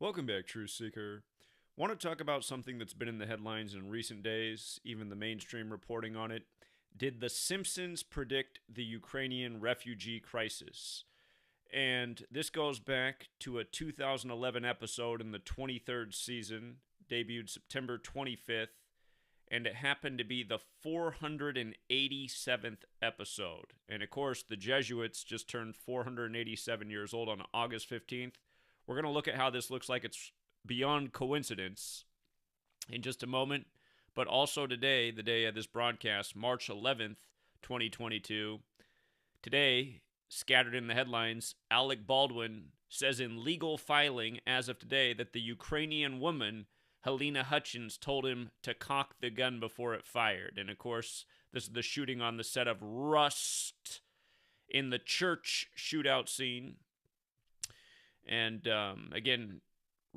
Welcome back, Truth Seeker. Want to talk about something that's been in the headlines in recent days, even the mainstream reporting on it. Did the Simpsons predict the Ukrainian refugee crisis? And this goes back to a 2011 episode in the 23rd season, debuted September 25th, and it happened to be the 487th episode. And of course, the Jesuits just turned 487 years old on August 15th. We're going to look at how this looks like it's beyond coincidence in just a moment. But also today, the day of this broadcast, March 11th, 2022. Today, scattered in the headlines, Alec Baldwin says in legal filing as of today that the Ukrainian woman, Helena Hutchins, told him to cock the gun before it fired. And of course, this is the shooting on the set of Rust in the church shootout scene. And again,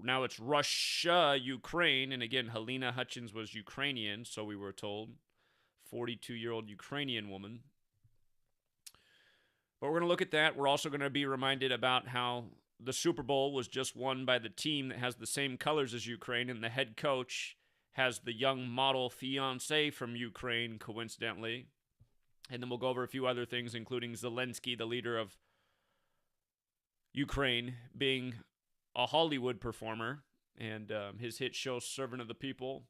now it's Russia-Ukraine. And again, Helena Hutchins was Ukrainian, so we were told. 42-year-old Ukrainian woman. But we're going to look at that. We're also going to be reminded about how the Super Bowl was just won by the team that has the same colors as Ukraine, and the head coach has the young model fiancé from Ukraine, coincidentally. And then we'll go over a few other things, including Zelensky, the leader of Ukraine, being a Hollywood performer, and his hit show Servant of the People.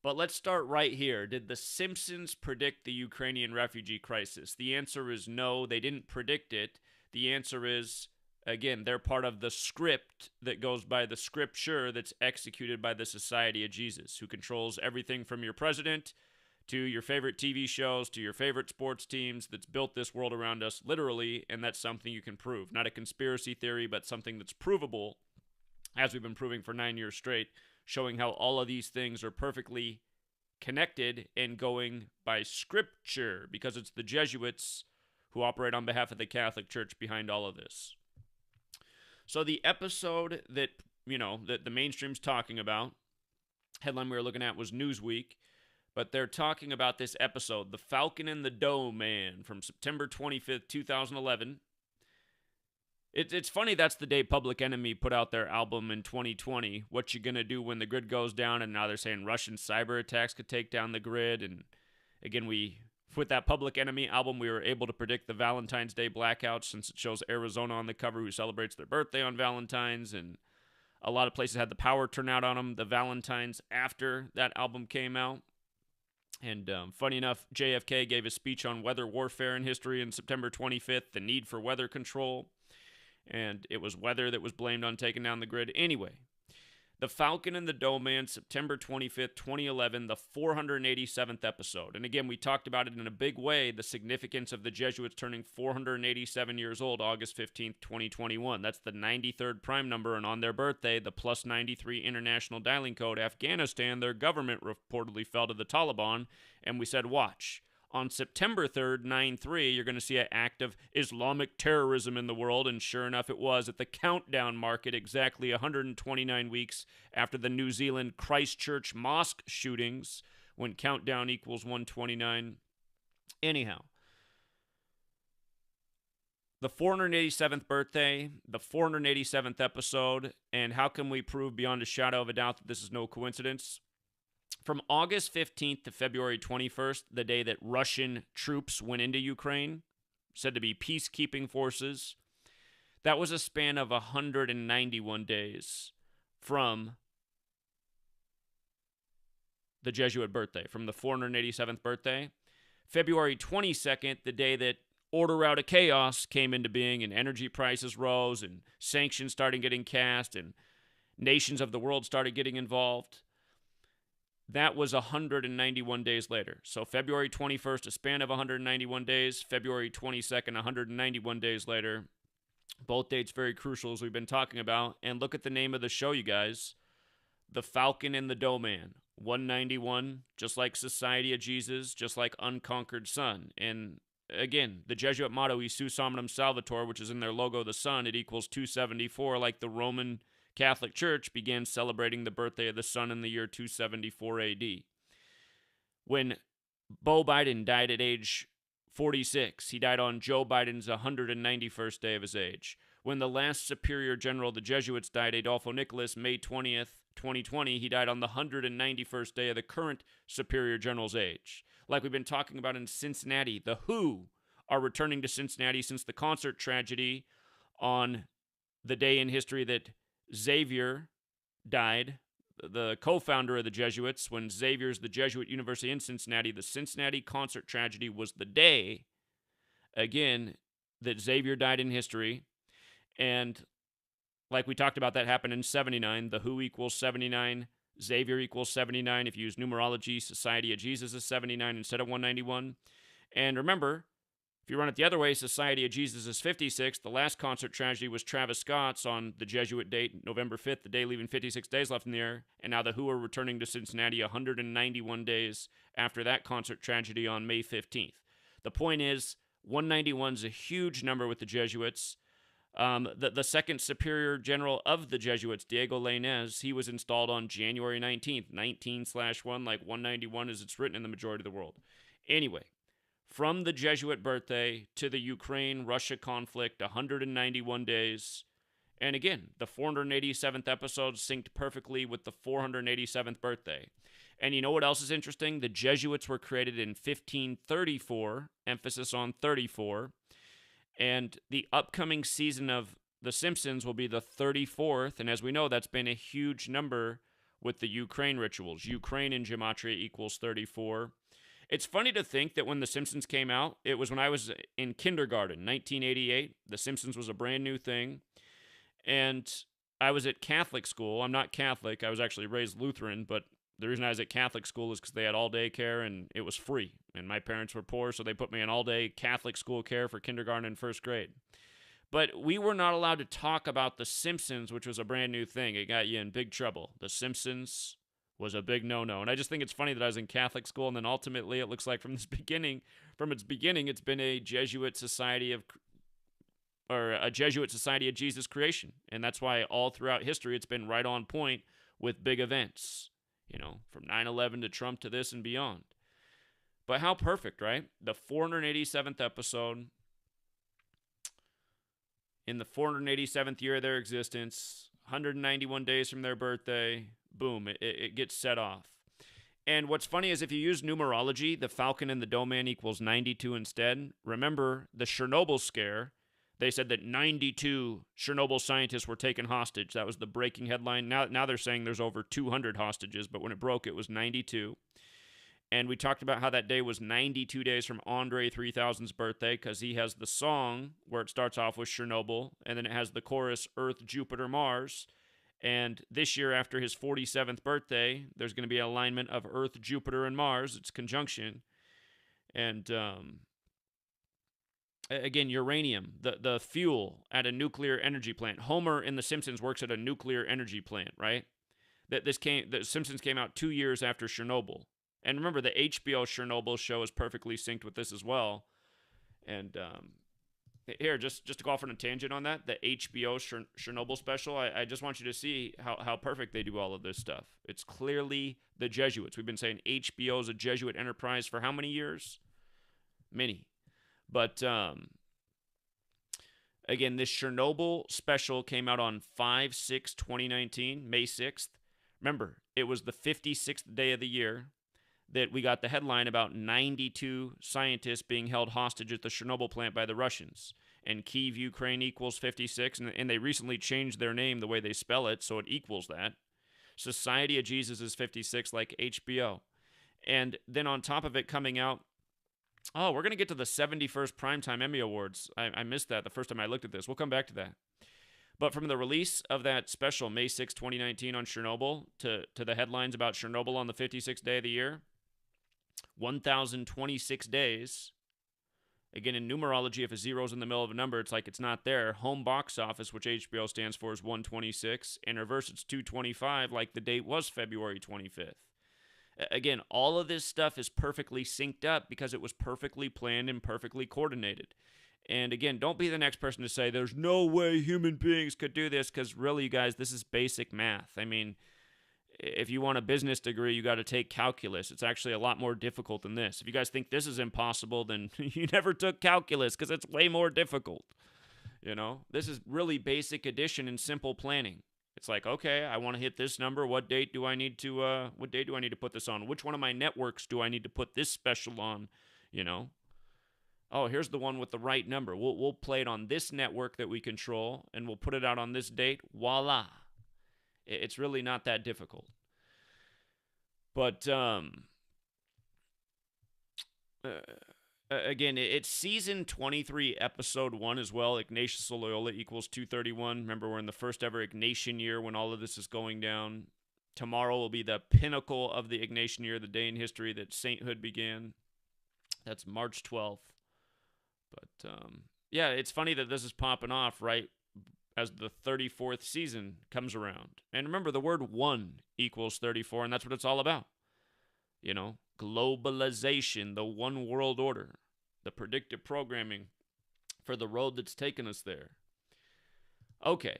But let's start right here. Did the Simpsons predict the Ukrainian refugee crisis? The answer is no, they didn't predict it. The answer is, again, they're part of the script that goes by the scripture that's executed by the Society of Jesus, who controls everything from your president to your favorite TV shows, to your favorite sports teams, that's built this world around us, literally, and that's something you can prove. Not a conspiracy theory, but something that's provable, as we've been proving for 9 years straight, showing how all of these things are perfectly connected and going by scripture, because it's the Jesuits who operate on behalf of the Catholic Church behind all of this. So the episode that, that the mainstream's talking about, headline we were looking at was Newsweek, but they're talking about this episode, The Falcon and the Dough Man, from September 25th, 2011. It's funny that's the day Public Enemy put out their album in 2020, What You Gonna Do When the Grid Goes Down, and now they're saying Russian cyber attacks could take down the grid. And again, with that Public Enemy album, we were able to predict the Valentine's Day blackout, since it shows Arizona on the cover, who celebrates their birthday on Valentine's, and a lot of places had the power turn out on them the Valentine's after that album came out. And funny enough, JFK gave a speech on weather warfare in history on September 25th, the need for weather control. And it was weather that was blamed on taking down the grid. Anyway, The Falcon and the Dough Man, September 25th, 2011, the 487th episode. And again, we talked about it in a big way, the significance of the Jesuits turning 487 years old, August 15th, 2021. That's the 93rd prime number, and on their birthday, the plus 93 international dialing code, Afghanistan, their government reportedly fell to the Taliban, and we said, watch. On September 3rd, 9/3, you're going to see an act of Islamic terrorism in the world, and sure enough, it was at the countdown market exactly 129 weeks after the New Zealand Christchurch mosque shootings, when countdown equals 129. Anyhow, the 487th birthday, the 487th episode, and how can we prove beyond a shadow of a doubt that this is no coincidence? From August 15th to February 21st, the day that Russian troops went into Ukraine, said to be peacekeeping forces, that was a span of 191 days from the Jesuit birthday, from the 487th birthday. February 22nd, the day that order out of chaos came into being, and energy prices rose, and sanctions started getting cast, and nations of the world started getting involved. That was 191 days later. So February 21st, a span of 191 days. February 22nd, 191 days later. Both dates very crucial, as we've been talking about. And look at the name of the show, you guys. The Falcon and the Dough Man. 191, just like Society of Jesus, just like Unconquered Sun. And again, the Jesuit motto, Isus Hominum Salvator, which is in their logo, the sun, it equals 274, like the Roman Catholic Church began celebrating the birthday of the sun in the year 274 AD. When Beau Biden died at age 46, he died on Joe Biden's 191st day of his age. when the last superior general of the Jesuits died, Adolfo Nicholas, May 20th, 2020, he died on the 191st day of the current superior general's age. Like we've been talking about in Cincinnati, the Who are returning to Cincinnati since the concert tragedy on the day in history that Xavier died, the co-founder of the Jesuits. When Xavier's the Jesuit University in Cincinnati, the Cincinnati concert tragedy was the day, again, that Xavier died in history. And like we talked about, that happened in 79. The Who equals 79. Xavier equals 79. If you use numerology, Society of Jesus is 79 instead of 191. And remember, if you run it the other way, Society of Jesus is 56. The last concert tragedy was Travis Scott's on the Jesuit date, November 5th, the day leaving 56 days left in the air. And now the Who are returning to Cincinnati 191 days after that concert tragedy on May 15th. The point is, 191 is a huge number with the Jesuits. The second superior general of the Jesuits, Diego Lainez, he was installed on January 19th, 19/1, like 191 as it's written in the majority of the world. Anyway, from the Jesuit birthday to the Ukraine-Russia conflict, 191 days. And again, the 487th episode synced perfectly with the 487th birthday. And you know what else is interesting? The Jesuits were created in 1534, emphasis on 34. And the upcoming season of The Simpsons will be the 34th. And as we know, that's been a huge number with the Ukraine rituals. Ukraine in gematria equals 34. It's funny to think that when The Simpsons came out, it was when I was in kindergarten, 1988. The Simpsons was a brand new thing. And I was at Catholic school. I'm not Catholic. I was actually raised Lutheran, but the reason I was at Catholic school is because they had all-day care and it was free. And my parents were poor, so they put me in all-day Catholic school care for kindergarten and first grade. But we were not allowed to talk about The Simpsons, which was a brand new thing. It got you in big trouble. The Simpsons was a big no-no. And I just think it's funny that I was in Catholic school, and then ultimately it looks like from its beginning, it's been a Jesuit Society of Jesus creation. And that's why all throughout history it's been right on point with big events. You know, from 9/11 to Trump to this and beyond. But how perfect, right? The 487th episode, in the 487th year of their existence, 191 days from their birthday, boom, it gets set off. And what's funny is if you use numerology, the Falcon and the Doman equals 92 instead. Remember the Chernobyl scare. They said that 92 Chernobyl scientists were taken hostage. That was the breaking headline. Now they're saying there's over 200 hostages, but when it broke, it was 92. And we talked about how that day was 92 days from Andre 3000's birthday, because he has the song where it starts off with Chernobyl, and then it has the chorus Earth, Jupiter, Mars. And this year, after his 47th birthday, there's going to be an alignment of Earth, Jupiter, and Mars. It's conjunction. And again, uranium, the fuel at a nuclear energy plant. Homer in The Simpsons works at a nuclear energy plant, right? The Simpsons came out 2 years after Chernobyl. And remember, the HBO Chernobyl show is perfectly synced with this as well. And here, just to go off on a tangent on that, the HBO Chernobyl special, I just want you to see how perfect they do all of this stuff. It's clearly the Jesuits. We've been saying HBO is a Jesuit enterprise for how many years? Many. But, again, this Chernobyl special came out on 5/6/2019, May 6th. Remember, it was the 56th day of the year that we got the headline about 92 scientists being held hostage at the Chernobyl plant by the Russians. And Kyiv, Ukraine equals 56, and they recently changed their name the way they spell it, so it equals that. Society of Jesus is 56, like HBO. And then on top of it coming out, oh, we're going to get to the 71st Primetime Emmy Awards. I missed that the first time I looked at this. We'll come back to that. But from the release of that special, May 6, 2019 on Chernobyl, to the headlines about Chernobyl on the 56th day of the year, 1,026 days. Again, in numerology, if a zero's in the middle of a number, it's like it's not there. Home box office, which HBO stands for, is 126. In reverse, it's 225, like the date was February 25th. Again, all of this stuff is perfectly synced up because it was perfectly planned and perfectly coordinated. And again, don't be the next person to say, there's no way human beings could do this, because really, you guys, this is basic math. I mean, if you want a business degree, you got to take calculus. It's actually a lot more difficult than this. If you guys think this is impossible, then you never took calculus, because it's way more difficult. You know, this is really basic addition and simple planning. It's like, okay, I want to hit this number. What date do I need to put this on? Which one of my networks do I need to put this special on? You know, oh, here's the one with the right number. We'll play it on this network that we control, and we'll put it out on this date. Voila. It's really not that difficult. But again, it's season 23, episode 1 as well. Ignatius Loyola equals 231. Remember, we're in the first ever Ignatian year when all of this is going down. Tomorrow will be the pinnacle of the Ignatian year, the day in history that sainthood began. That's March 12th. But, yeah, it's funny that this is popping off right as the 34th season comes around. And remember, the word 1 equals 34, and that's what it's all about. You know, globalization, the one world order, the predictive programming for the road that's taken us there. Okay.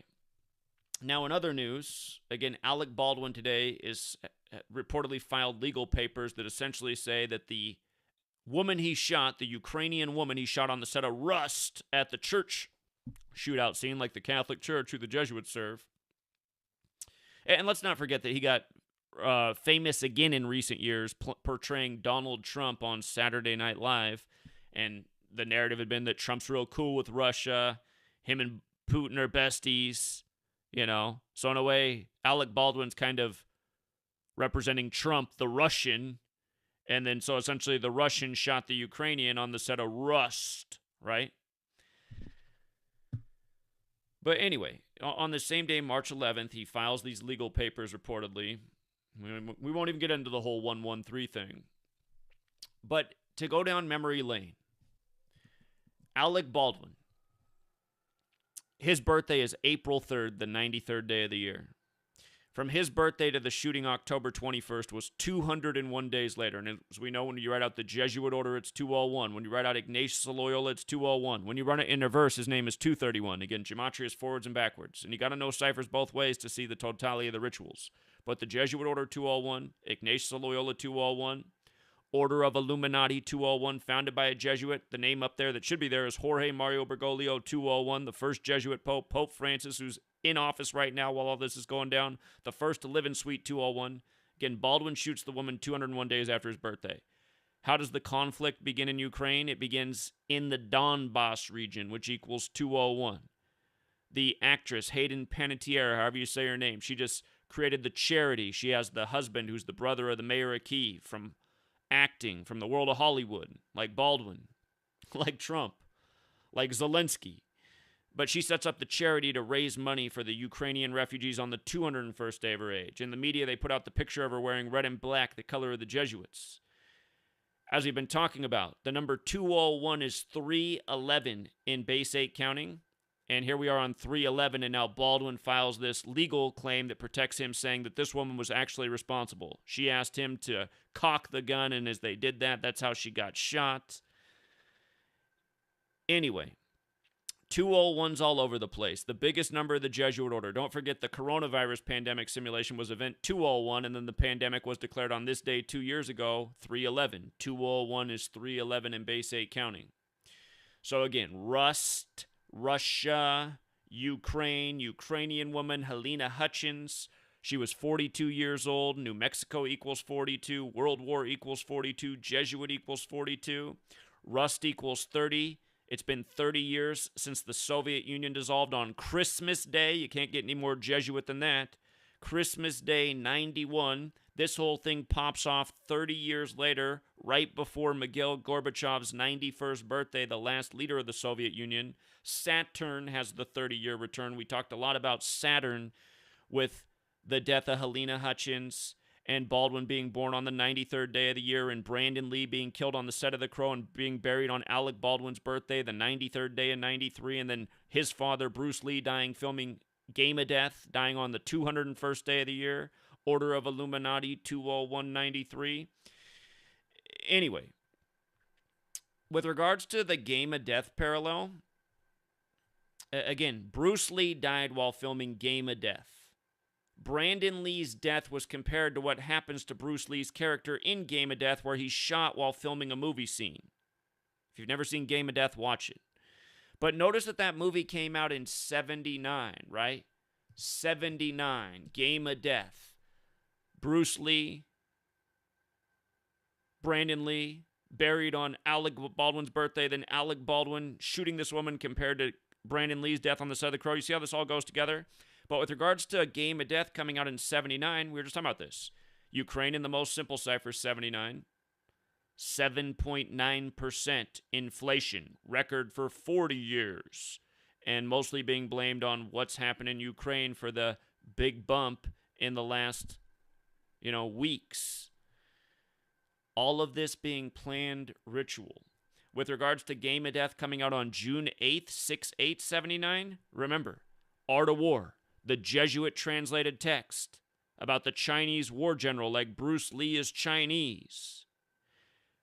Now, in other news, again, Alec Baldwin today is reportedly filed legal papers that essentially say that the woman he shot, the Ukrainian woman he shot on the set of Rust at the church shootout scene, like the Catholic Church, who the Jesuits serve. And let's not forget that he got famous again in recent years, portraying Donald Trump on Saturday Night Live. And the narrative had been that Trump's real cool with Russia. Him and Putin are besties, you know. So in a way, Alec Baldwin's kind of representing Trump, the Russian. And then so essentially the Russian shot the Ukrainian on the set of Rust, right? But anyway, on the same day, March 11th, he files these legal papers reportedly. We won't even get into the whole 113 thing. But to go down memory lane, Alec Baldwin, his birthday is April 3rd, the 93rd day of the year. From his birthday to the shooting October 21st was 201 days later. And as we know, when you write out the Jesuit order, it's 201. When you write out Ignatius Loyola, it's 201. When you run it in reverse, his name is 231. Again, gematria is forwards and backwards. And you got to know ciphers both ways to see the totality of the rituals. But the Jesuit order, 201. Ignatius Loyola, 201. Order of Illuminati, 201, founded by a Jesuit. The name up there that should be there is Jorge Mario Bergoglio, 201, the first Jesuit pope, Pope Francis, who's in office right now while all this is going down, the first to live in Suite 201. Again, Baldwin shoots the woman 201 days after his birthday. How does the conflict begin in Ukraine? It begins in the Donbass region, which equals 201. The actress, Hayden Panettiere, however you say her name, she just created the charity. She has the husband who's the brother of the mayor of Kyiv from acting, from the world of Hollywood, like Baldwin, like Trump, like Zelensky. But she sets up the charity to raise money for the Ukrainian refugees on the 201st day of her age. In the media, they put out the picture of her wearing red and black, the color of the Jesuits. As we've been talking about, the number 201 is 311 in base 8 counting. And here we are on 311, and now Baldwin files this legal claim that protects him, saying that this woman was actually responsible. She asked him to cock the gun, and as they did that, that's how she got shot. Anyway, 201's all over the place. The biggest number of the Jesuit order. Don't forget the coronavirus pandemic simulation was event 201, and then the pandemic was declared on this day 2 years ago, 311. 201 is 311 in base 8 counting. So again, Rust, Russia, Ukraine, Ukrainian woman, Helena Hutchins. She was 42 years old. New Mexico equals 42. World War equals 42. Jesuit equals 42. Rust equals 30. It's been 30 years since the Soviet Union dissolved on Christmas Day. You can't get any more Jesuit than that. Christmas Day, 91. This whole thing pops off 30 years later, right before Mikhail Gorbachev's 91st birthday, the last leader of the Soviet Union. Saturn has the 30-year return. We talked a lot about Saturn with the death of Helena Hutchins and Baldwin being born on the 93rd day of the year and Brandon Lee being killed on the set of The Crow and being buried on Alec Baldwin's birthday, the 93rd day of 93, and then his father, Bruce Lee, dying filming Game of Death, dying on the 201st day of the year. Order of Illuminati, 20193. Anyway, with regards to the Game of Death parallel, again, Bruce Lee died while filming Game of Death. Brandon Lee's death was compared to what happens to Bruce Lee's character in Game of Death, where he's shot while filming a movie scene. If you've never seen Game of Death, watch it. But notice that that movie came out in 79, right? 79, Game of Death. Bruce Lee, Brandon Lee, buried on Alec Baldwin's birthday, then Alec Baldwin shooting this woman compared to Brandon Lee's death on the side of the crow. You see how this all goes together? But with regards to Game of Death coming out in 79, we were just talking about this. Ukraine in the most simple cipher, 79. 7.9% inflation, record for 40 years, and mostly being blamed on what's happened in Ukraine for the big bump in the last, weeks. All of this being planned ritual. With regards to Game of Death coming out on June 8th, 6/8/79, remember, Art of War, the Jesuit translated text about the Chinese war general like Bruce Lee is Chinese.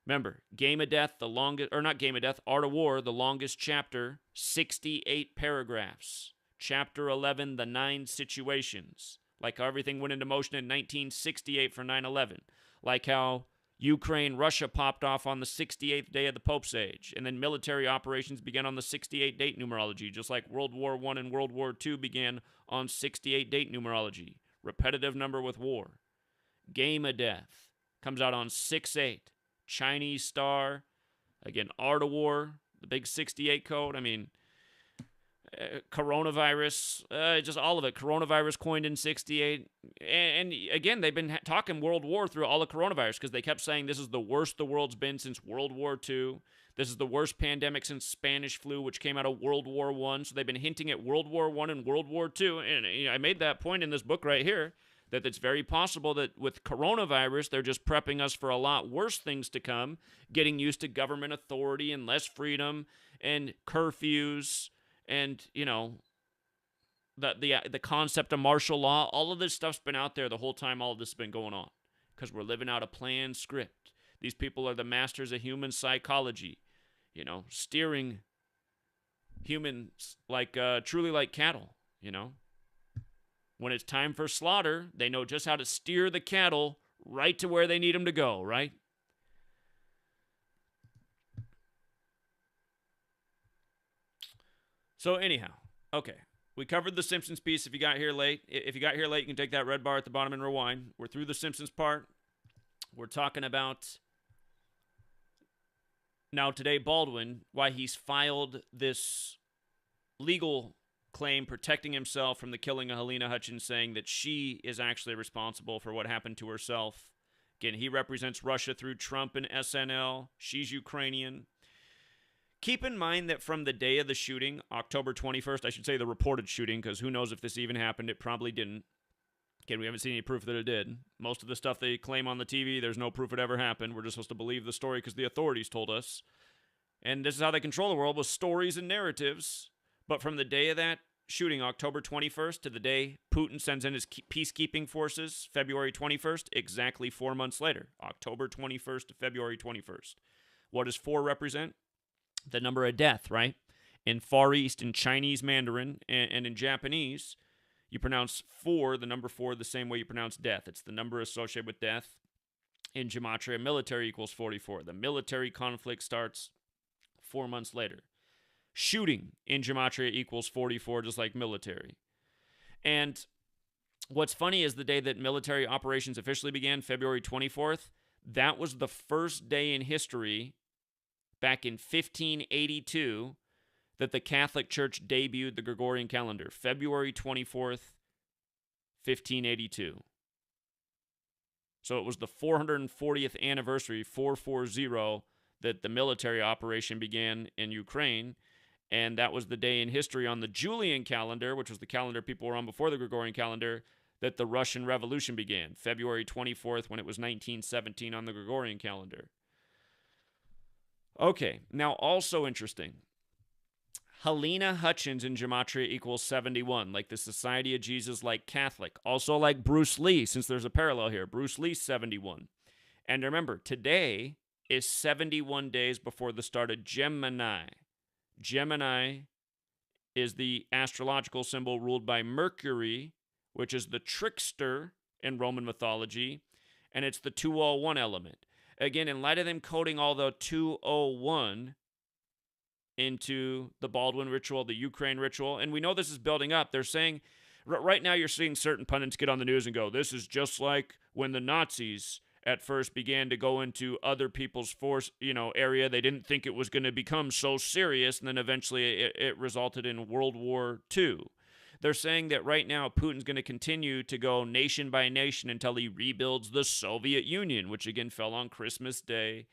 Remember, Game of Death, Art of War, the longest chapter, 68 paragraphs. Chapter 11, the 9 situations. Like how everything went into motion in 1968 for 9/11. Like how Russia popped off on the 68th day of the Pope's age. And then military operations began on the 68 date numerology, just like World War I and World War II began on 68 date numerology. Repetitive number with war. Game of Death comes out on 6/8. Chinese star. Again, Art of War, the big 68 code. Coronavirus, just all of it. Coronavirus coined in 68. And again, they've been talking World War through all the coronavirus because they kept saying this is the worst the world's been since World War II. This is the worst pandemic since Spanish flu, which came out of World War I. So they've been hinting at World War I and World War II. And I made that point in this book right here, that it's very possible that with coronavirus, they're just prepping us for a lot worse things to come, getting used to government authority and less freedom and curfews and, the concept of martial law. All of this stuff's been out there the whole time all of this has been going on because we're living out a planned script. These people are the masters of human psychology, steering humans truly like cattle, When it's time for slaughter, they know just how to steer the cattle right to where they need them to go, right? So anyhow, okay. We covered the Simpsons piece if you got here late. If you got here late, you can take that red bar at the bottom and rewind. We're through the Simpsons part. We're talking about now today Baldwin, why he's filed this legal claim protecting himself from the killing of Helena Hutchins, saying that she is actually responsible for what happened to herself. Again, he represents Russia through Trump and SNL. She's Ukrainian. Keep in mind that from the day of the shooting, October 21st, I should say the reported shooting, because who knows if this even happened. It probably didn't. Again, we haven't seen any proof that it did. Most of the stuff they claim on the TV, there's no proof it ever happened. We're just supposed to believe the story because the authorities told us. And this is how they control the world, with stories and narratives. But from the day of that shooting, October 21st, to the day Putin sends in his peacekeeping forces, February 21st, exactly 4 months later, October 21st to February 21st. What does 4 represent? The number of death, right? In Far East, in Chinese Mandarin, and in Japanese, you pronounce 4, the number 4, the same way you pronounce death. It's the number associated with death. In Gematria, military equals 44. The military conflict starts 4 months later. Shooting in Gematria equals 44, just like military. And what's funny is the day that military operations officially began, February 24th, that was the first day in history, back in 1582, that the Catholic Church debuted the Gregorian calendar. February 24th, 1582. So it was the 440th anniversary, 440, that the military operation began in Ukraine. And that was the day in history on the Julian calendar, which was the calendar people were on before the Gregorian calendar, that the Russian Revolution began. February 24th, when it was 1917 on the Gregorian calendar. Okay, now also interesting. Helena Hutchins in Gematria equals 71, like the Society of Jesus, like Catholic. Also like Bruce Lee, since there's a parallel here. Bruce Lee, 71. And remember, today is 71 days before the start of Gemini. Gemini is the astrological symbol ruled by Mercury, which is the trickster in Roman mythology, and it's the 201 element. Again, in light of them coding all the 201 into the Baldwin ritual, the Ukraine ritual. And we know this is building up. They're saying, right now you're seeing certain pundits get on the news and go, this is just like when the Nazis at first began to go into other people's area. They didn't think it was going to become so serious, and then eventually it resulted in World War II. They're saying that right now Putin's going to continue to go nation by nation until he rebuilds the Soviet Union, which again fell on Christmas Day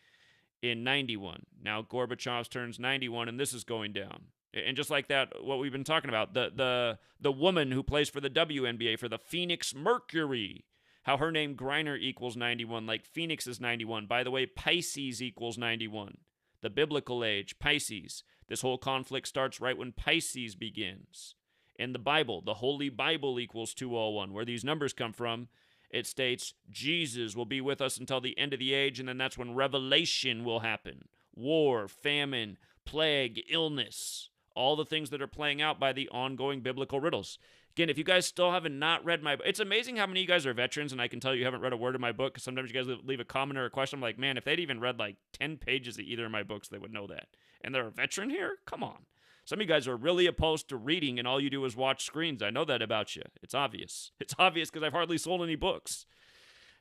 in 91. Now Gorbachev turns 91, and this is going down. And just like that, what we've been talking about, the woman who plays for the WNBA for the Phoenix Mercury, how her name Griner equals 91, like Phoenix is 91. By the way, Pisces equals 91. The biblical age, Pisces. This whole conflict starts right when Pisces begins. In the Bible, the Holy Bible equals 201. Where these numbers come from, it states Jesus will be with us until the end of the age, and then that's when revelation will happen. War, famine, plague, illness, all the things that are playing out by the ongoing biblical riddles. Again, if you guys still haven't not read my book, it's amazing how many of you guys are veterans, and I can tell you haven't read a word of my book, because sometimes you guys leave a comment or a question. I'm like, man, if they'd even read like 10 pages of either of my books, they would know that. And they're a veteran here? Come on. Some of you guys are really opposed to reading, and all you do is watch screens. I know that about you. It's obvious. It's obvious because I've hardly sold any books.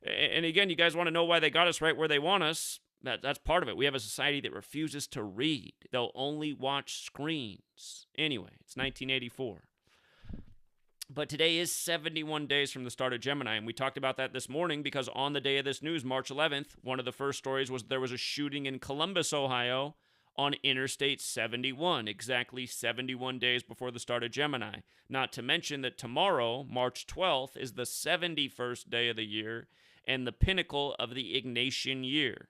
And again, you guys want to know why they got us right where they want us. That's part of it. We have a society that refuses to read. They'll only watch screens. Anyway, it's 1984. But today is 71 days from the start of Gemini, and we talked about that this morning because on the day of this news, March 11th, one of the first stories was there was a shooting in Columbus, Ohio, on Interstate 71, exactly 71 days before the start of Gemini. Not to mention that tomorrow, March 12th, is the 71st day of the year and the pinnacle of the Ignatian year.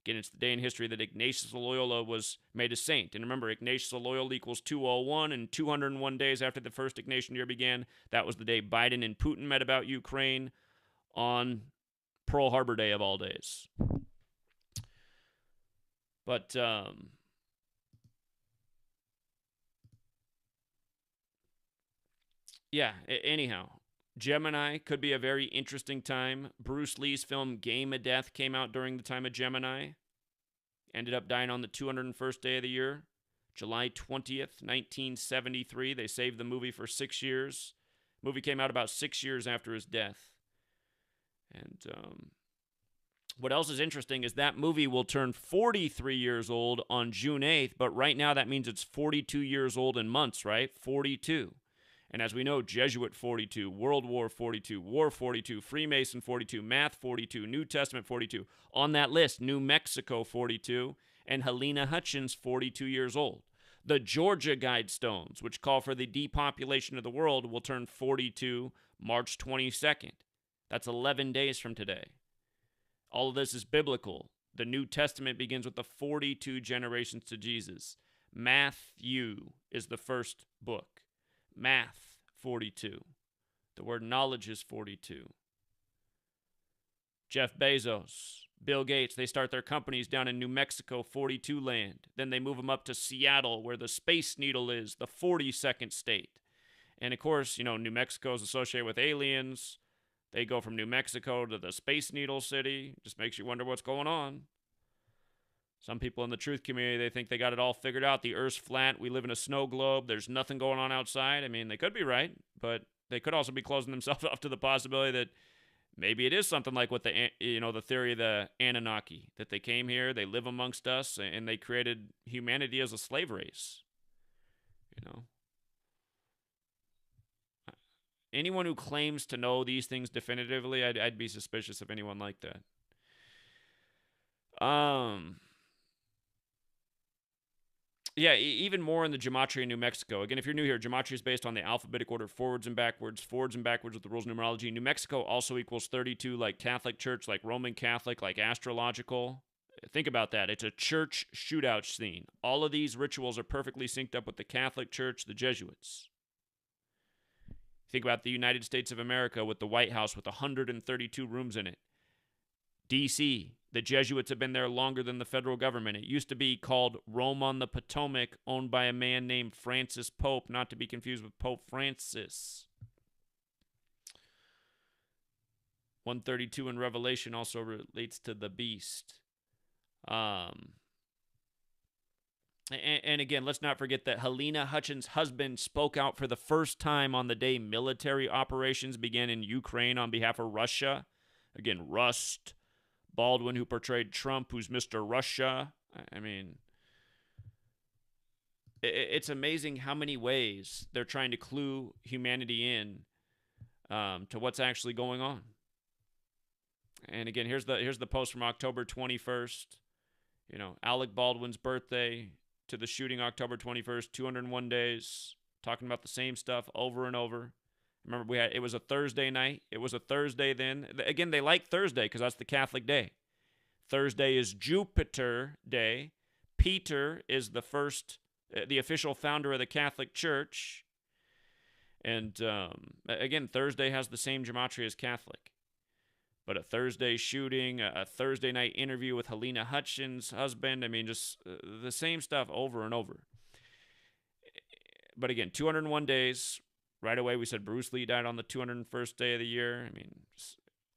Again, it's the day in history that Ignatius of Loyola was made a saint. And remember, Ignatius of Loyola equals 201, and 201 days after the first Ignatian year began, that was the day Biden and Putin met about Ukraine on Pearl Harbor Day of all days. But, yeah, anyhow, Gemini could be a very interesting time. Bruce Lee's film Game of Death came out during the time of Gemini. Ended up dying on the 201st day of the year, July 20th, 1973. They saved the movie for 6 years. The movie came out about 6 years after his death. And what else is interesting is that movie will turn 43 years old on June 8th, but right now that means it's 42 years old in months, right? 42. And as we know, Jesuit 42, World War 42, War 42, Freemason 42, Math 42, New Testament 42. On that list, New Mexico 42, and Helena Hutchins 42 years old. The Georgia Guidestones, which call for the depopulation of the world, will turn 42 March 22nd. That's 11 days from today. All of this is biblical. The New Testament begins with the 42 generations to Jesus. Matthew is the first book. Math, 42. The word knowledge is 42. Jeff Bezos, Bill Gates, they start their companies down in New Mexico, 42 land. Then they move them up to Seattle, where the Space Needle is, the 42nd state. And of course, you know, New Mexico is associated with aliens. They go from New Mexico to the Space Needle City. Just makes you wonder what's going on. Some people in the truth community, they think they got it all figured out. The Earth's flat. We live in a snow globe. There's nothing going on outside. I mean, they could be right, but they could also be closing themselves off to the possibility that maybe it is something like what the theory of the Anunnaki, that they came here, they live amongst us, and they created humanity as a slave race. You know, anyone who claims to know these things definitively, I'd be suspicious of anyone like that. Yeah, even more in the gematria in New Mexico. Again, if you're new here, gematria is based on the alphabetic order forwards and backwards with the rules of numerology. New Mexico also equals 32, like Catholic Church, like Roman Catholic, like astrological. Think about that. It's a church shootout scene. All of these rituals are perfectly synced up with the Catholic Church, the Jesuits. Think about the United States of America with the White House with 132 rooms in it. D.C., the Jesuits have been there longer than the federal government. It used to be called Rome on the Potomac, owned by a man named Francis Pope, not to be confused with Pope Francis. 132 in Revelation also relates to the beast. And again, let's not forget that Helena Hutchins' husband spoke out for the first time on the day military operations began in Ukraine on behalf of Russia. Again, Rust, Baldwin, who portrayed Trump, who's Mr. Russia. I mean, it's amazing how many ways they're trying to clue humanity in to what's actually going on. And again, here's the post from October 21st. You know, Alec Baldwin's birthday to the shooting October 21st, 201 days, talking about the same stuff over and over. Remember, it was a Thursday night. It was a Thursday then. Again, they like Thursday because that's the Catholic day. Thursday is Jupiter Day. Peter is the official founder of the Catholic Church. And again, Thursday has the same gematria as Catholic. But a Thursday shooting, a Thursday night interview with Helena Hutchins' husband. I mean, just the same stuff over and over. But again, 201 days. Right away, we said Bruce Lee died on the 201st day of the year. I mean,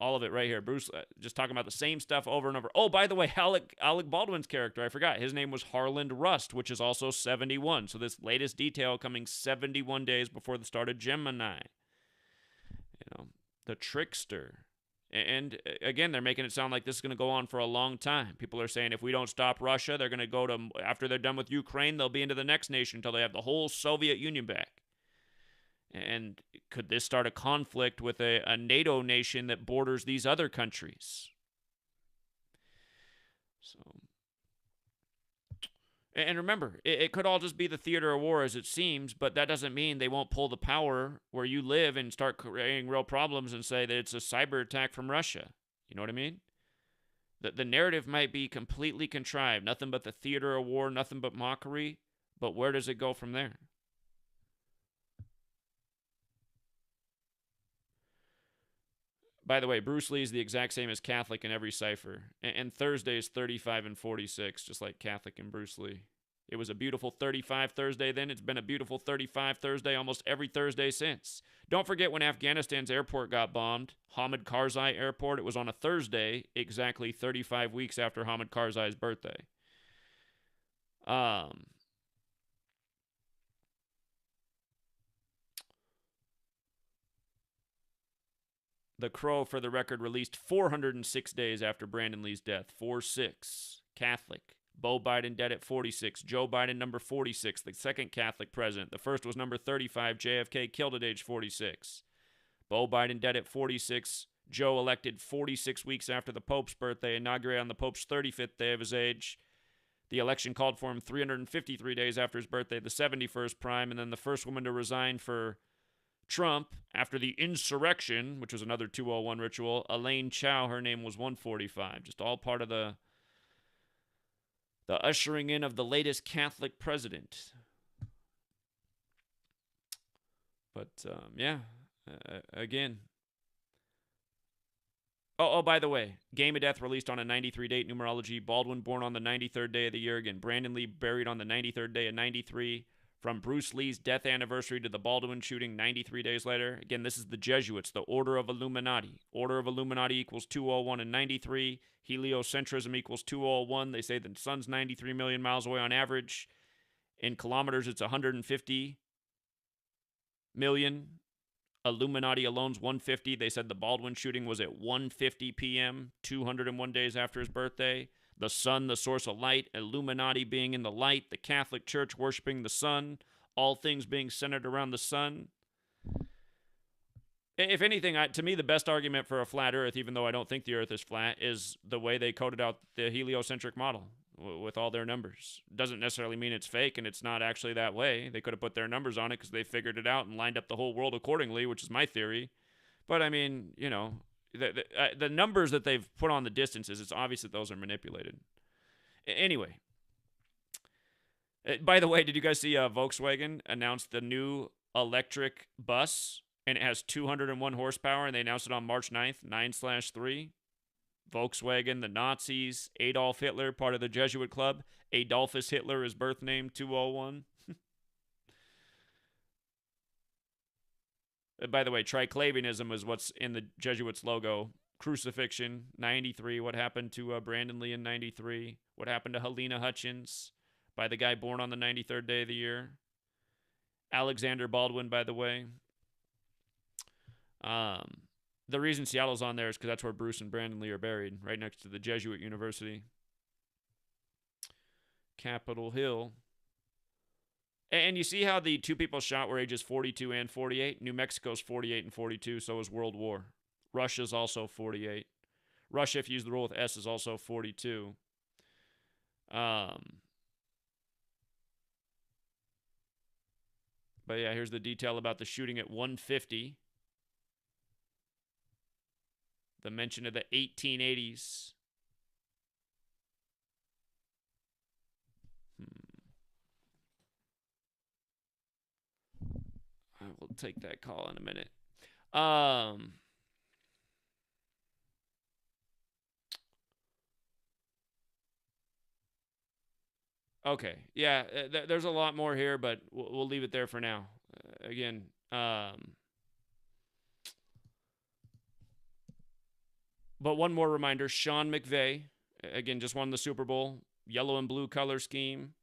all of it right here. Bruce, just talking about the same stuff over and over. Oh, by the way, Alec Baldwin's character, I forgot. His name was Harland Rust, which is also 71. So this latest detail coming 71 days before the start of Gemini. You know, the trickster. And again, they're making it sound like this is going to go on for a long time. People are saying if we don't stop Russia, they're going to go to, after they're done with Ukraine, they'll be into the next nation until they have the whole Soviet Union back. And could this start a conflict with a NATO nation that borders these other countries? So, and remember, it could all just be the theater of war as it seems, but that doesn't mean they won't pull the power where you live and start creating real problems and say that it's a cyber attack from Russia. You know what I mean? The narrative might be completely contrived, nothing but the theater of war, nothing but mockery, but where does it go from there? By the way, Bruce Lee is the exact same as Catholic in every cipher. And Thursday is 35 and 46, just like Catholic and Bruce Lee. It was a beautiful 35 Thursday then. It's been a beautiful 35 Thursday almost every Thursday since. Don't forget when Afghanistan's airport got bombed, Hamid Karzai Airport. It was on a Thursday, exactly 35 weeks after Hamid Karzai's birthday. The Crow, for the record, released 406 days after Brandon Lee's death. 4-6. Catholic. Beau Biden dead at 46. Joe Biden, number 46, the second Catholic president. The first was number 35. JFK killed at age 46. Beau Biden dead at 46. Joe elected 46 weeks after the Pope's birthday, inaugurated on the Pope's 35th day of his age. The election called for him 353 days after his birthday, the 71st prime, and then the first woman to resign for Trump after the insurrection, which was another 201 ritual. Elaine Chao, her name was 145. Just all part of the ushering in of the latest Catholic president. But, yeah, again. Oh, by the way, Game of Death released on a 93 date numerology. Baldwin born on the 93rd day of the year. Again, Brandon Lee buried on the 93rd day of 93. From Bruce Lee's death anniversary to the Baldwin shooting 93 days later. Again, this is the Jesuits, the Order of Illuminati. Order of Illuminati equals 201 and 93. Heliocentrism equals 201. They say the sun's 93 million miles away on average. In kilometers, it's 150 million. Illuminati alone's 150. They said the Baldwin shooting was at 1:50 p.m., 201 days after his birthday. The sun, the source of light, Illuminati being in the light, the Catholic Church worshiping the sun, all things being centered around the sun. If anything, to me, the best argument for a flat Earth, even though I don't think the Earth is flat, is the way they coded out the heliocentric model with all their numbers. Doesn't necessarily mean it's fake and it's not actually that way. They could have put their numbers on it because they figured it out and lined up the whole world accordingly, which is my theory. But, I mean, you know, the numbers that they've put on the distances, it's obvious that those are manipulated. Anyway. By the way, did you guys see Volkswagen announced the new electric bus? And it has 201 horsepower, and they announced it on March 9th, 9/3. Volkswagen, the Nazis, Adolf Hitler, part of the Jesuit club. Adolphus Hitler, his birth name, 201. By the way, triclavianism is what's in the Jesuits' logo. Crucifixion, 93. What happened to Brandon Lee in 93? What happened to Helena Hutchins? by the guy born on the 93rd day of the year. Alexander Baldwin, by the way. The reason Seattle's on there is because that's where Bruce and Brandon Lee are buried, right next to the Jesuit University. Capitol Hill. And you see how the two people shot were ages 42 and 48? New Mexico's 48 and 42, so is World War. Russia's also 48. Russia, if you use the rule with S, is also 42. But yeah, here's the detail about the shooting at 150. The mention of the 1880s. I will take that call in a minute. Okay. Yeah, there's a lot more here, but we'll leave it there for now. Again, but one more reminder, Sean McVay, again, just won the Super Bowl. Yellow and blue color scheme.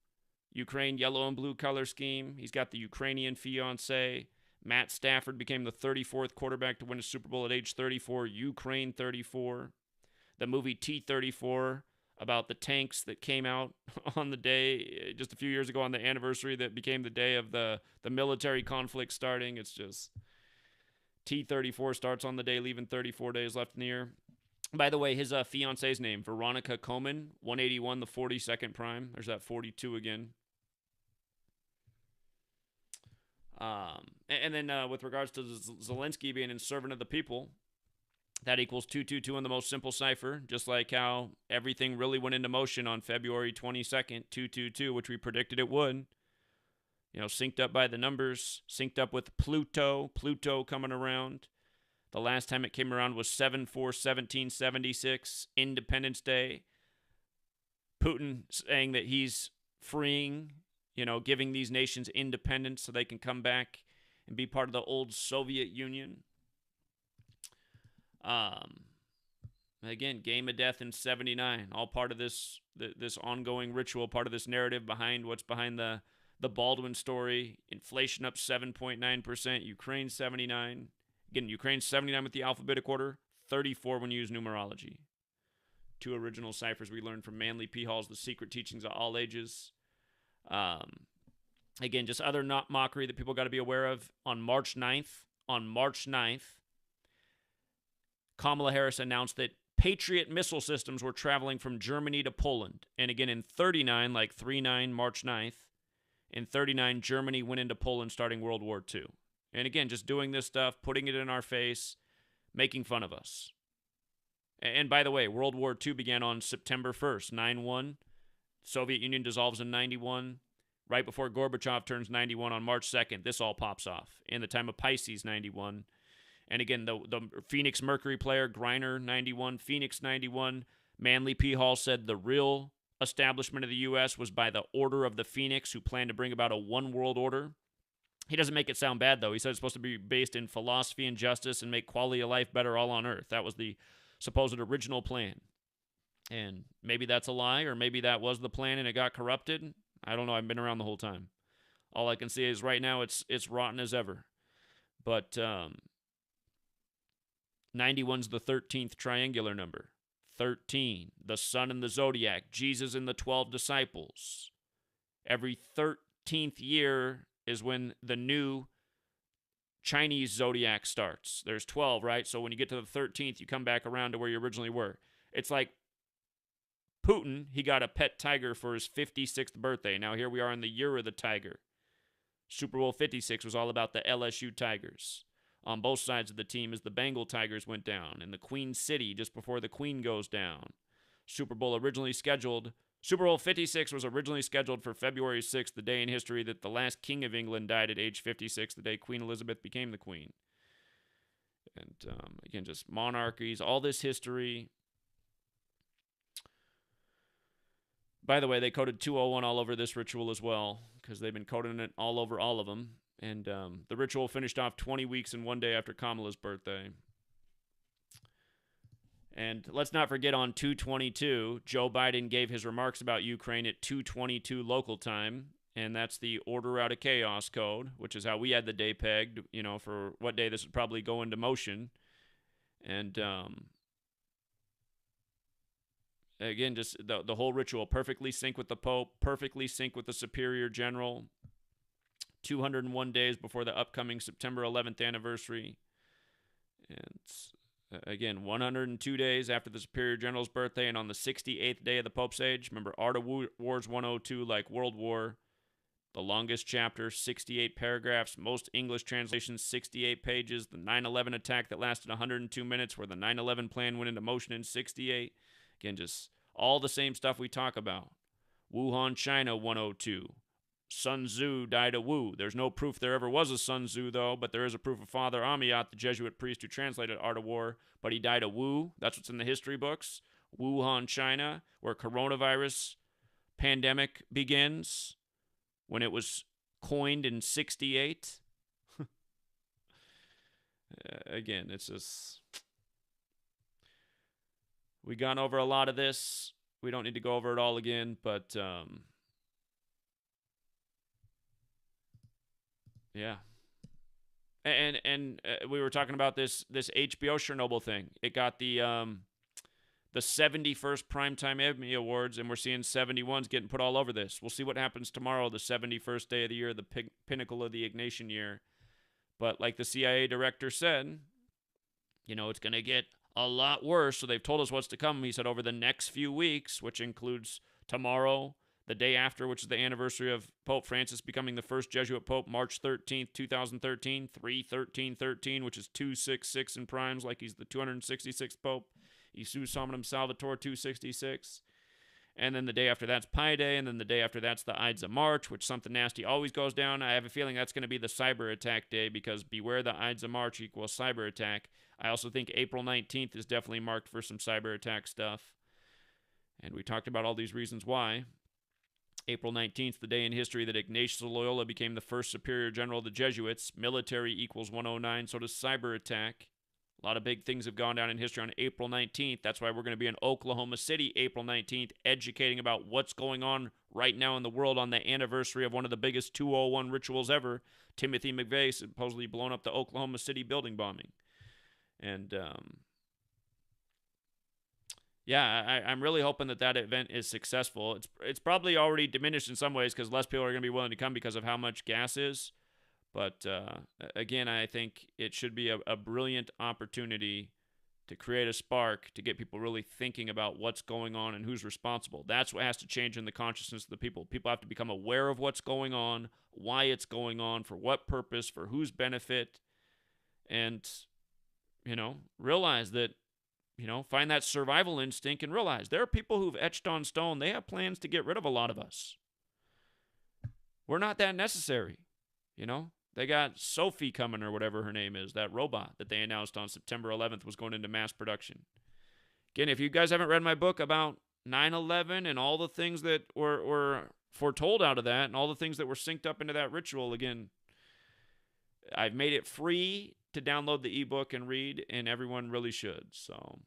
Ukraine, yellow and blue color scheme. He's got the Ukrainian fiance. Matt Stafford became the 34th quarterback to win a Super Bowl at age 34. Ukraine 34. The movie T-34 about the tanks that came out on the day, just a few years ago on the anniversary that became the day of the military conflict starting. It's just T-34 starts on the day, leaving 34 days left in the year. By the way, his fiance's name, Veronica Coleman, 181, the 42nd prime. There's that 42 again. And then with regards to Zelensky being in servant of the people, that equals 222 in the most simple cipher, just like how everything really went into motion on February 22nd, 222, which we predicted it would. You know, synced up by the numbers, synced up with Pluto coming around. The last time it came around was 7/4/1776, Independence Day. Putin saying that he's freeing, you know, giving these nations independence so they can come back and be part of the old Soviet Union. Again, game of death in 79, all part of this ongoing ritual, part of this narrative behind what's behind the Baldwin story. Inflation up 7.9%, Ukraine 79. Again, Ukraine 79 with the alphabetic order, 34 when you use numerology. Two original ciphers we learned from Manly P. Hall's The Secret Teachings of All Ages. Again, just other not mockery that people got to be aware of. On March 9th, Kamala Harris announced that Patriot missile systems were traveling from Germany to Poland. And again, in 39, like 39, March 9th, in 39, Germany went into Poland starting World War II. And again, just doing this stuff, putting it in our face, making fun of us. And by the way, World War II began on September 1st, 9/1. Soviet Union dissolves in 91. Right before Gorbachev turns 91 on March 2nd, this all pops off. In the time of Pisces, 91. And again, the Phoenix Mercury player, Griner, 91. Phoenix, 91. Manly P. Hall said the real establishment of the U.S. was by the Order of the Phoenix, who planned to bring about a one world order. He doesn't make it sound bad, though. He said it's supposed to be based in philosophy and justice and make quality of life better all on Earth. That was the supposed original plan. And maybe that's a lie, or maybe that was the plan and it got corrupted. I don't know. I've been around the whole time. All I can see is right now it's rotten as ever. But 91's the 13th triangular number. 13, the sun and the zodiac, Jesus and the 12 disciples. Every 13th year is when the new Chinese zodiac starts. There's 12, right? So when you get to the 13th, you come back around to where you originally were. It's like Putin, he got a pet tiger for his 56th birthday. Now here we are in the year of the tiger. Super Bowl 56 was all about the LSU Tigers. On both sides of the team as the Bengal Tigers went down. In the Queen City just before the Queen goes down. Super Bowl 56 was originally scheduled for February 6th, the day in history that the last King of England died at age 56, the day Queen Elizabeth became the Queen. And again, just monarchies, all this history. By the way, they coded 201 all over this ritual as well, because they've been coding it all over all of them. And the ritual finished off 20 weeks and 1 day after Kamala's birthday. And let's not forget on 2/22, Joe Biden gave his remarks about Ukraine at 2:22 local time, and that's the order out of chaos code, which is how we had the day pegged, you know, for what day this would probably go into motion. And again, just the whole ritual perfectly sync with the Pope, perfectly sync with the Superior General. 201 days before the upcoming September 11th anniversary. And again, 102 days after the Superior General's birthday and on the 68th day of the Pope's age. Remember, Art of War's 102, like World War. The longest chapter, 68 paragraphs. Most English translations, 68 pages. The 9/11 attack that lasted 102 minutes, where the 9/11 plan went into motion in 68. Again, just all the same stuff we talk about. Wuhan, China, 102. Sun Tzu died of Wu. There's no proof there ever was a Sun Tzu, though, but there is a proof of Father Amyot, the Jesuit priest who translated Art of War, but he died of Wu. That's what's in the history books. Wuhan, China, where coronavirus pandemic begins, when it was coined in 68. Again, it's just... we gone over a lot of this. We don't need to go over it all again, but... yeah. And we were talking about this HBO Chernobyl thing. It got the 71st Primetime Emmy Awards, and we're seeing 71s getting put all over this. We'll see what happens tomorrow, the 71st day of the year, the pinnacle of the Ignatian year. But like the CIA director said, you know, it's going to get a lot worse. So they've told us what's to come. He said over the next few weeks, which includes tomorrow, the day after, which is the anniversary of Pope Francis becoming the first Jesuit Pope, March 13th, 2013, 3/13/13, which is 266 in primes, like he's the 266th Pope. Jesus Hominum Salvator, 266. And then the day after that's Pi Day, and then the day after that's the Ides of March, which something nasty always goes down. I have a feeling that's going to be the cyber attack day, because beware the Ides of March equals cyber attack. I also think April 19th is definitely marked for some cyber attack stuff. And we talked about all these reasons why. April 19th, the day in history that Ignatius of Loyola became the first Superior General of the Jesuits. Military equals 109, so does cyber attack. A lot of big things have gone down in history on April 19th. That's why we're going to be in Oklahoma City April 19th, educating about what's going on right now in the world on the anniversary of one of the biggest 201 rituals ever, Timothy McVeigh supposedly blown up the Oklahoma City building bombing. And yeah, I'm really hoping that event is successful. It's probably already diminished in some ways because less people are going to be willing to come because of how much gas is. But again, I think it should be a brilliant opportunity to create a spark to get people really thinking about what's going on and who's responsible. That's what has to change in the consciousness of the people. People have to become aware of what's going on, why it's going on, for what purpose, for whose benefit, and, you know, realize that, you know, find that survival instinct and realize there are people who've etched on stone. They have plans to get rid of a lot of us. We're not that necessary, you know. They got Sophie coming, or whatever her name is, that robot that they announced on September 11th was going into mass production. Again, if you guys haven't read my book about 9/11 and all the things that were foretold out of that and all the things that were synced up into that ritual, again, I've made it free to download the ebook and read, and everyone really should. So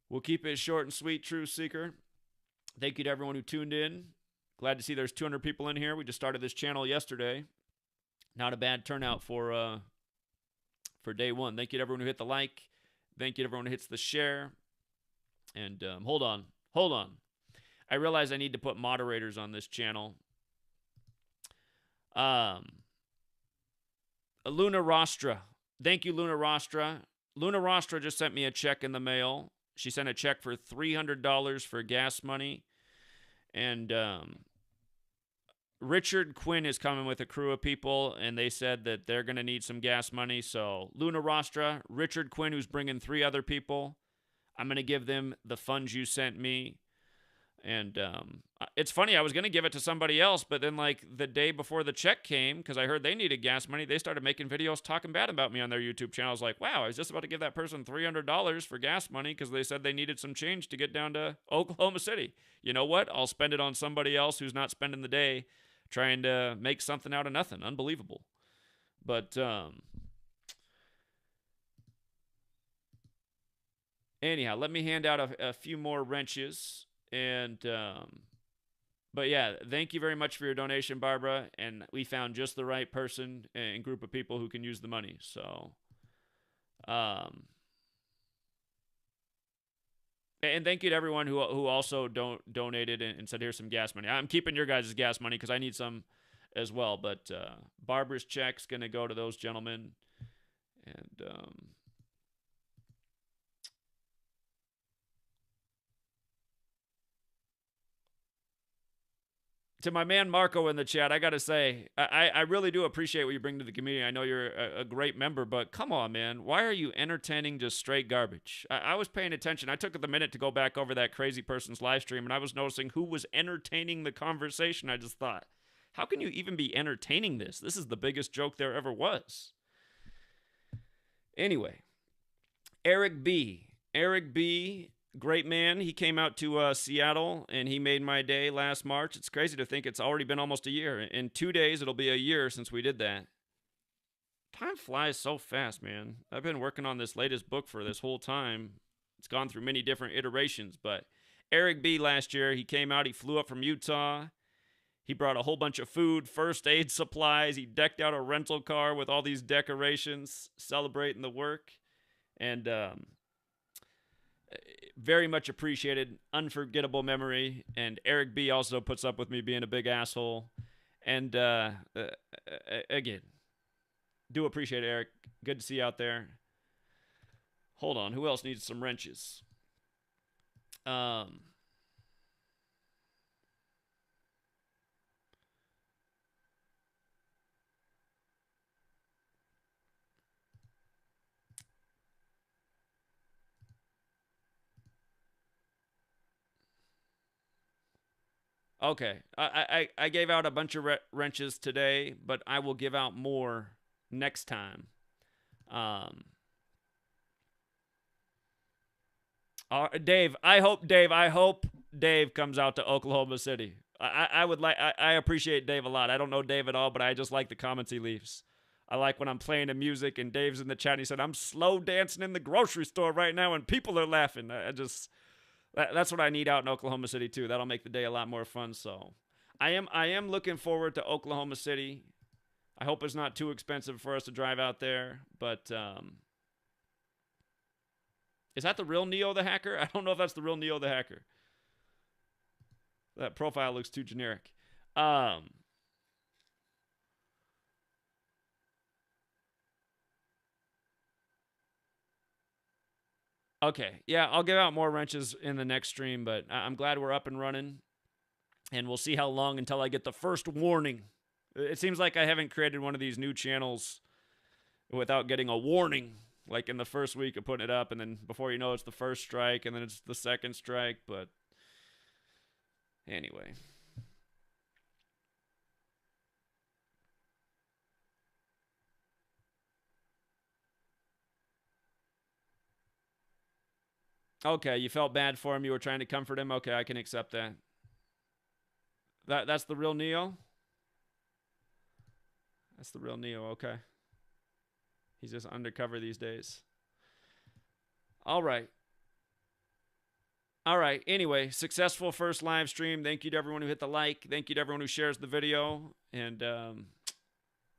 we'll keep it short and sweet, Truth Seeker. Thank you to everyone who tuned in. Glad to see there's 200 people in here. We just started this channel yesterday. Not a bad turnout for day one. Thank you to everyone who hit the like. Thank you to everyone who hits the share. And hold on. I realize I need to put moderators on this channel. Luna Rostra. Thank you, Luna Rostra. Luna Rostra just sent me a check in the mail. She sent a check for $300 for gas money. And Richard Quinn is coming with a crew of people, and they said that they're going to need some gas money. So Luna Rostra, Richard Quinn, who's bringing 3 other people, I'm going to give them the funds you sent me. And it's funny, I was going to give it to somebody else, but then like the day before the check came, because I heard they needed gas money, they started making videos talking bad about me on their YouTube channel. I was like, wow, I was just about to give that person $300 for gas money because they said they needed some change to get down to Oklahoma City. You know what? I'll spend it on somebody else who's not spending the day trying to make something out of nothing. Unbelievable. But Anyhow, let me hand out a few more wrenches. And, but yeah, thank you very much for your donation, Barbara. And we found just the right person and group of people who can use the money. So, and thank you to everyone who also donated and said, here's some gas money. I'm keeping your guys' gas money because I need some as well. But Barbara's check's going to go to those gentlemen. And to my man Marco in the chat, I got to say, I really do appreciate what you bring to the community. I know you're a great member, but come on, man. Why are you entertaining just straight garbage? I was paying attention. I took the minute to go back over that crazy person's live stream, and I was noticing who was entertaining the conversation. I just thought, how can you even be entertaining this? This is the biggest joke there ever was. Anyway, Eric B. Great man. He came out to Seattle, and he made my day last March. It's crazy to think it's already been almost a year. In 2 days, it'll be a year since we did that. Time flies so fast, man. I've been working on this latest book for this whole time. It's gone through many different iterations, but Eric B. last year, he came out. He flew up from Utah. He brought a whole bunch of food, first aid supplies. He decked out a rental car with all these decorations, celebrating the work. And very much appreciated, unforgettable memory. And Eric B. also puts up with me being a big asshole. And again, do appreciate it, Eric. Good to see you out there. Hold on, who else needs some wrenches? Okay, I gave out a bunch of wrenches today, but I will give out more next time. Dave, I hope Dave comes out to Oklahoma City. I appreciate Dave a lot. I don't know Dave at all, but I just like the comments he leaves. I like when I'm playing the music and Dave's in the chat and he said, I'm slow dancing in the grocery store right now and people are laughing. That's what I need out in Oklahoma City too. That'll make the day a lot more fun. So I am looking forward to Oklahoma City. I hope it's not too expensive for us to drive out there, but is that the real Neo the Hacker? I don't know if that's the real Neo the Hacker. That profile looks too generic. Okay, yeah, I'll give out more wrenches in the next stream, but I'm glad we're up and running, and we'll see how long until I get the first warning. It seems like I haven't created one of these new channels without getting a warning, like in the first week of putting it up, and then before you know it's the first strike, and then it's the second strike, but anyway. Okay, you felt bad for him. You were trying to comfort him. Okay, I can accept that. That's the real Neo? That's the real Neo, okay. He's just undercover these days. All right. All right. Anyway, successful first live stream. Thank you to everyone who hit the like. Thank you to everyone who shares the video. And I'm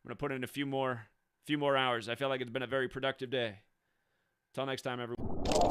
going to put in a few more hours. I feel like it's been a very productive day. Till next time, everyone.